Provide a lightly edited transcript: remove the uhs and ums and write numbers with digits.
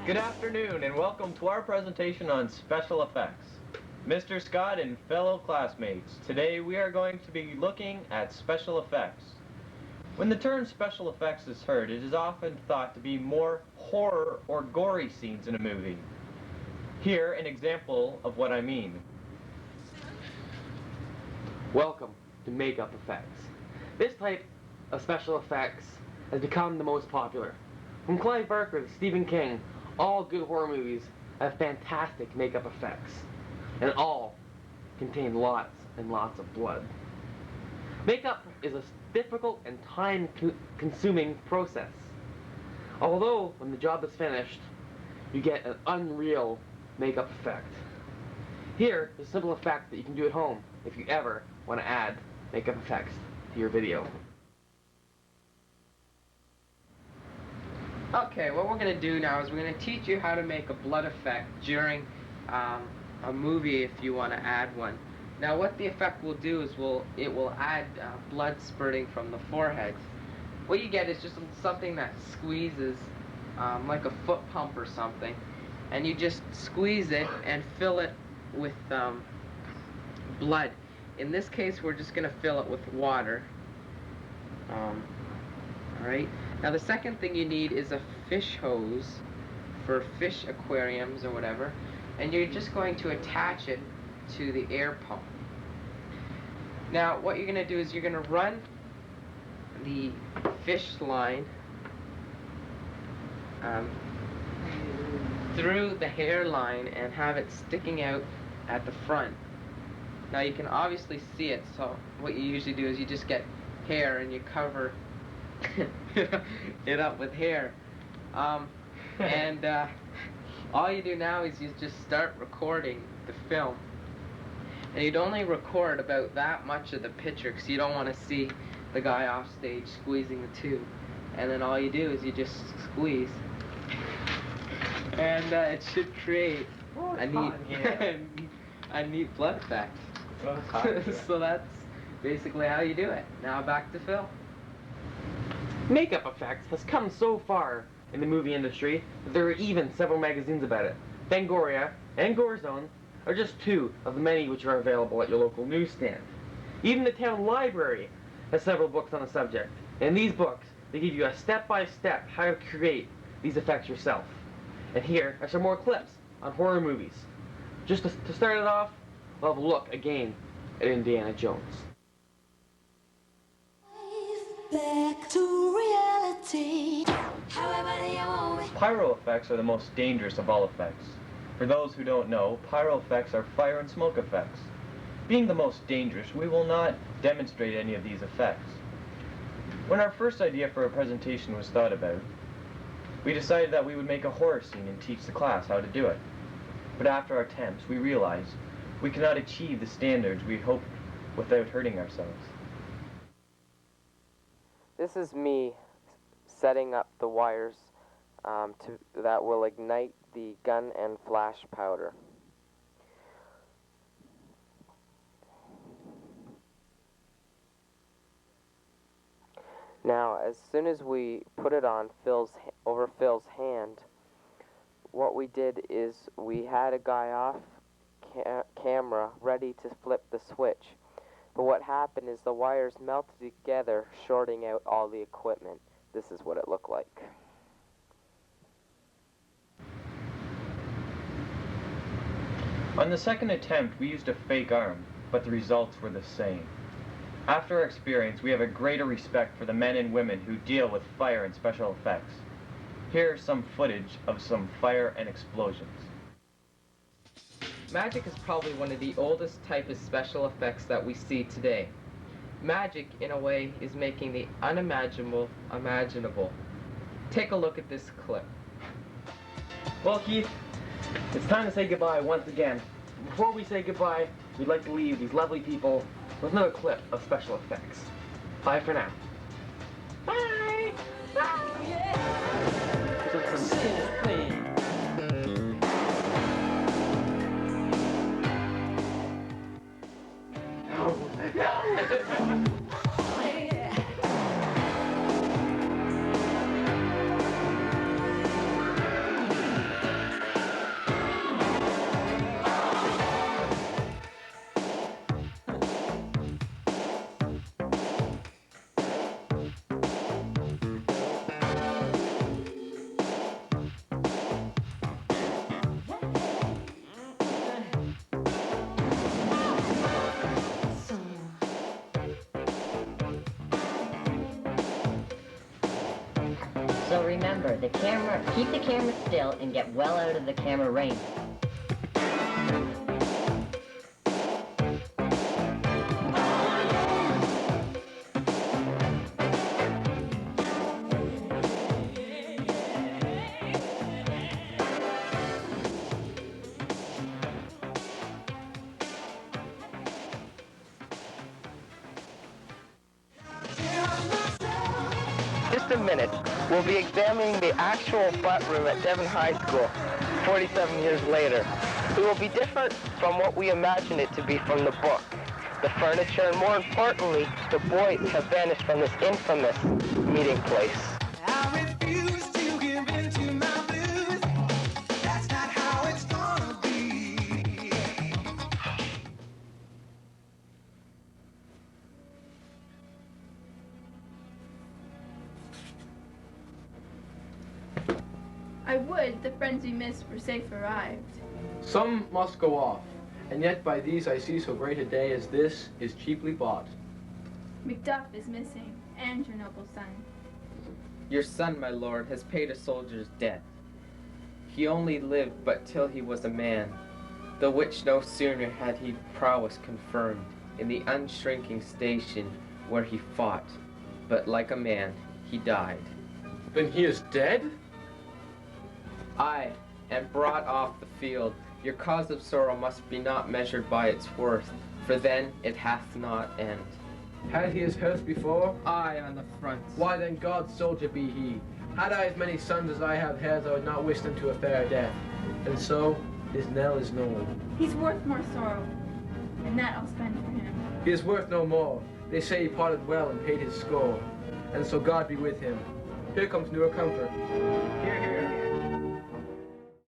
Good afternoon and welcome to our presentation on special effects. Mr. Scott and fellow classmates, today we are going to be looking at special effects. When the term special effects is heard, it is often thought to be more horror or gory scenes in a movie. Here, an example of what I mean. Welcome to makeup effects. This type of special effects has become the most popular. From Clive Barker to Stephen King, all good horror movies have fantastic makeup effects, and all contain lots and lots of blood. Makeup is a difficult and time-consuming process. Although, when the job is finished, you get an unreal makeup effect. Here is a simple effect that you can do at home if you ever want to add makeup effects to your video. Okay, what we're going to do now is we're going to teach you how to make a blood effect during a movie if you want to add one. Now what the effect will do is it will add blood spurting from the forehead. What you get is just something that squeezes like a foot pump or something, and you just squeeze it and fill it with blood. In this case we're just going to fill it with water. Alright. Now the second thing you need is a fish hose for fish aquariums or whatever, and you're just going to attach it to the air pump. Now what you're going to do is you're going to run the fish line through the hairline and have it sticking out at the front. Now you can obviously see it, so what you usually do is you just get hair and you cover it up with hair, and all you do now is you just start recording the film, and you'd only record about that much of the picture because you don't want to see the guy off stage squeezing the tube, and then all you do is you just squeeze, and it should create a neat blood effect. So that's basically how you do it. Now back to Phil. Makeup effects has come so far in the movie industry that there are even several magazines about it. Fangoria and Gorezone are just two of the many which are available at your local newsstand. Even the town library has several books on the subject. And in these books, they give you a step-by-step how to create these effects yourself. And here are some more clips on horror movies. Just to start it off, we'll have a look again at Indiana Jones. Back to reality. Pyro effects are the most dangerous of all effects. For those who don't know, pyro effects are fire and smoke effects. Being the most dangerous, we will not demonstrate any of these effects. When our first idea for a presentation was thought about, we decided that we would make a horror scene and teach the class how to do it. But after our attempts, we realized we cannot achieve the standards we hoped without hurting ourselves. This is me setting up the wires that will ignite the gun and flash powder. Now, as soon as we put it on over Phil's hand, what we did is we had a guy off camera ready to flip the switch. But what happened is the wires melted together, shorting out all the equipment. This is what it looked like. On the second attempt, we used a fake arm, but the results were the same. After our experience, we have a greater respect for the men and women who deal with fire and special effects. Here is some footage of some fire and explosions. Magic is probably one of the oldest type of special effects that we see today. Magic, in a way, is making the unimaginable imaginable. Take a look at this clip. Well, Keith, it's time to say goodbye once again. Before we say goodbye, we'd like to leave these lovely people with another clip of special effects. Bye for now. Bye! Bye! So remember, keep the camera still and get well out of the camera range. Just a minute, we'll be examining the actual flat room at Devon High School, 47 years later. It will be different from what we imagined it to be from the book. The furniture and, more importantly, the boys have vanished from this infamous meeting place. I refuse to give in to my blues. That's not how it's gonna be. I would the friends we missed were safe arrived. Some must go off, and yet by these I see so great a day as this is cheaply bought. Macduff is missing, and your noble son. Your son, my lord, has paid a soldier's debt. He only lived but till he was a man, the which no sooner had he prowess confirmed in the unshrinking station where he fought, but like a man he died. Then he is dead? Aye, and brought off the field. Your cause of sorrow must be not measured by its worth, for then it hath not end. Had he his hearse before? Aye, on the front. Why then God's soldier be he. Had I as many sons as I have hairs, I would not wish them to a fair death. And so, his knell is known. He's worth more sorrow, and that I'll spend for him. He is worth no more. They say he parted well and paid his score. And so God be with him. Here comes newer comfort. Hear, hear.